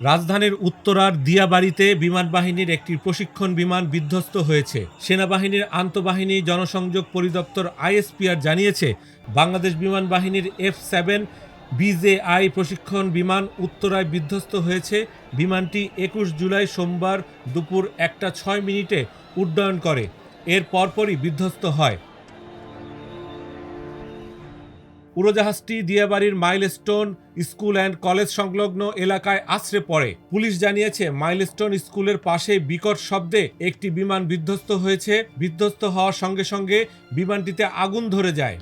রাজধানীর উত্তরার দিয়াবাড়িতে বিমান বাহিনীর একটি প্রশিক্ষণ বিমান বিধ্বস্ত হয়েছে। সেনাবাহিনীর আন্তঃবাহিনী জনসংযোগ পরিদপ্তর আইএসপিআর জানিয়েছে, বাংলাদেশ বিমান বাহিনীর F-7 BJI প্রশিক্ষণ বিমান উত্তরায় বিধ্বস্ত হয়েছে। বিমানটি 21 জুলাই সোমবার দুপুর 1টা 6 মিনিটে উড্ডয়ন করে। এর পরপরই বিধ্বস্ত হয়। উড়োজাহাজটি দিয়াবাড়ির মাইলস্টোন স্কুল অ্যান্ড কলেজ সংলগ্ন এলাকায় আছড়ে পড়ে। পুলিশ জানিয়েছে, মাইলস্টোন স্কুলের পাশে বিকট শব্দে একটি বিমান বিধ্বস্ত হয়েছে। বিধ্বস্ত হওয়ার সঙ্গে সঙ্গে বিমানটিতে আগুন ধরে যায়।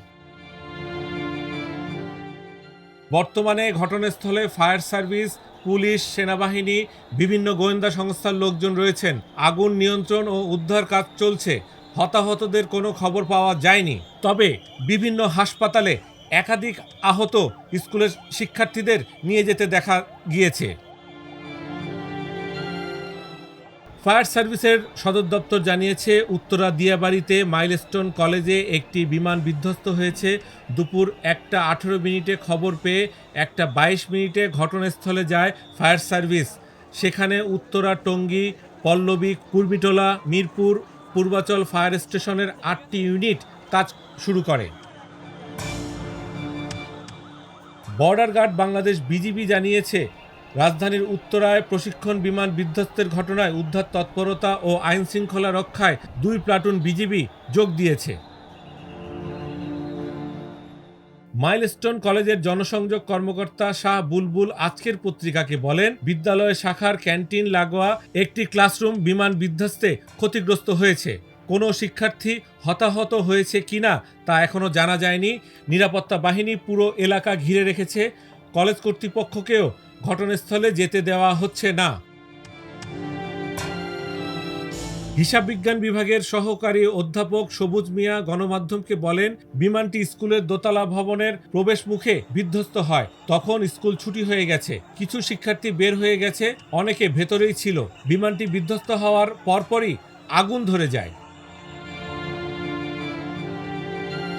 বর্তমানে ঘটনাস্থলে ফায়ার সার্ভিস, পুলিশ, সেনাবাহিনী, বিভিন্ন গোয়েন্দা সংস্থার লোকজন রয়েছেন। আগুন নিয়ন্ত্রণ ও উদ্ধার কাজ চলছে। হতাহতদের কোনো খবর পাওয়া যায়নি। তবে বিভিন্ন হাসপাতালে একাধিক আহত স্কুলের শিক্ষার্থীদের নিয়ে যেতে দেখা গিয়েছে। ফায়ার সার্ভিসের সদর দপ্তর জানিয়েছে, উত্তরা দিয়াবাড়িতে মাইলস্টোন কলেজে একটি বিমান বিধ্বস্ত হয়েছে। দুপুর 1টা 18 মিনিটে খবর পেয়ে 1টা 22 মিনিটে ঘটনাস্থলে যায় ফায়ার সার্ভিস। সেখানে উত্তরা, টঙ্গী, পল্লবী, কুর্মিটোলা, মিরপুর, পূর্বাচল ফায়ার স্টেশনের 8টি ইউনিট কাজ শুরু করে। বর্ডার গার্ড বাংলাদেশ বিজিবি জানিয়েছে, রাজধানীর উত্তরায় প্রশিক্ষণ বিমান বিধ্বস্তের ঘটনায় উদ্ধার তৎপরতা ও আইন শৃঙ্খলা রক্ষায় 2 প্লাটুন বিজিবি যোগ দিয়েছে। মাইলস্টোন কলেজের জনসংযোগ কর্মকর্তা শাহ বুলবুল আজকের পত্রিকাকে বলেন, বিদ্যালয় শাখার ক্যান্টিন লাগোয়া একটি ক্লাসরুম বিমান বিধ্বস্তে ক্ষতিগ্রস্ত হয়েছে। কোনো শিক্ষার্থী হতাহত হয়েছে কিনা তা এখনও জানা যায়নি। নিরাপত্তা বাহিনী পুরো এলাকা ঘিরে রেখেছে। কলেজ কর্তৃপক্ষকেও ঘটনাস্থলে যেতে দেওয়া হচ্ছে না। হিসাব বিজ্ঞান বিভাগের সহকারী অধ্যাপক সবুজ মিয়া গণমাধ্যমকে বলেন, বিমানটি স্কুলের দোতলা ভবনের প্রবেশ মুখে বিধ্বস্ত হয়। তখন স্কুল ছুটি হয়ে গেছে। কিছু শিক্ষার্থী বের হয়ে গেছে, অনেকে ভেতরেই ছিল। বিমানটি বিধ্বস্ত হওয়ার পরপরই আগুন ধরে যায়।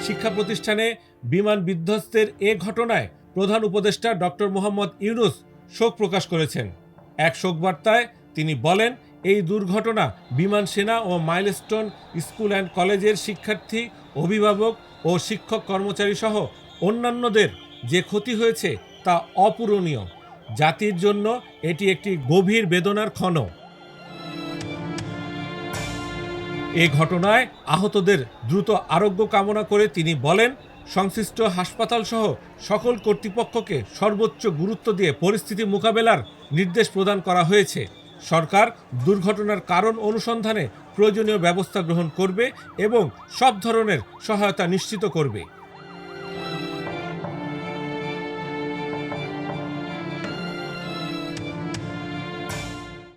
শিক্ষা প্রতিষ্ঠানে বিমান বিধ্বস্তের এ ঘটনায় প্রধান উপদেষ্টা ডক্টর মোহাম্মদ ইউনূস শোক প্রকাশ করেছেন। এক শোকবার্তায় তিনি বলেন, এই দুর্ঘটনা বিমান সেনা ও মাইলস্টোন স্কুল অ্যান্ড কলেজের শিক্ষার্থী, অভিভাবক ও শিক্ষক কর্মচারী সহ অন্যান্যদের যে ক্ষতি হয়েছে তা অপূরণীয়। জাতির জন্য এটি একটি গভীর বেদনার ক্ষণ। এ ঘটনায় আহতদের দ্রুত আরোগ্য কামনা করে তিনি বলেন, সংশ্লিষ্ট হাসপাতাল সহ সকল কর্তৃপক্ষকে সর্বোচ্চ গুরুত্ব দিয়ে পরিস্থিতি মোকাবেলার নির্দেশ প্রদান করা হয়েছে। সরকার দুর্ঘটনার কারণ অনুসন্ধানে প্রয়োজনীয় ব্যবস্থা গ্রহণ করবে এবং সব ধরনের সহায়তা নিশ্চিত করবে।